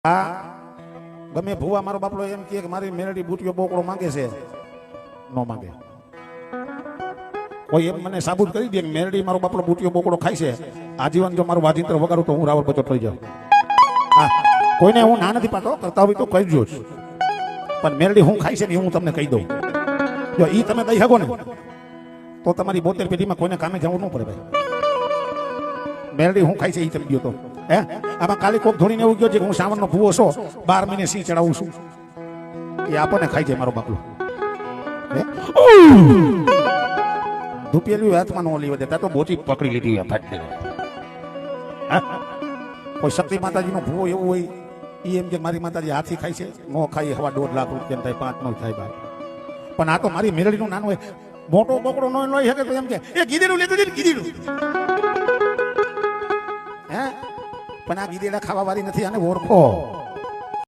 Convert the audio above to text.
આ ગમે ભુવા મારો બાપલો એમ કહે કે મારી મેરડી બુટીઓ બોકડો માંગે છે, નો માંગે. કોઈ એમ મને સાબુત કરી દે કે મેરડી મારો બાપલો બુટીઓ બોકડો ખાય છે, આજીવન જો મારું વાજિંત્ર વગાડું તો હું રાવળ બચો થઈ જાઉં. હા, કોઈને હું ના નથી પાડતો, કરતા હોય તો કહીજો જ, પણ મેરડી હું ખાય છે ને હું તમને કહી દઉં. જો ઈ તમે દઈ શકો ને તો તમારી 72 પેઢીમાં કોઈને કામે જવું ન પડે ભાઈ. મેરડી હું ખાય છે ઈ તમે ગયો તો હે. આમાં કાલે કોક ધોણીને એવું ગયો છે કે હું શ્રાવણનો ભૂવો છો 12 મહિને સિંહ ચડાવું છું, એ આપણને ખાઈ જાય મારો બાપલો. ધૂપેલું હાથમાં ન લેવા દેતા તો બોચી પકડી લીધી ફાટી. કોઈ શક્તિ માતાજીનો ભૂવો એવું હોય એ એમ કે મારી માતાજી હાથી ખાય છે, નો ખાઈ હવા 1.5 લાખ રૂપિયા થાય, 5 નો થાય બાર. પણ આ તો મારી મેરડીનું નાનું હોય, મોટો બોકડો નો લઈ શકે તો એમ કે એ ગીધેડું લેતું જઈને ગીધેડું. હે પણ આ ગીધેડા ખાવા વાળી નથી, આને ઓળખો.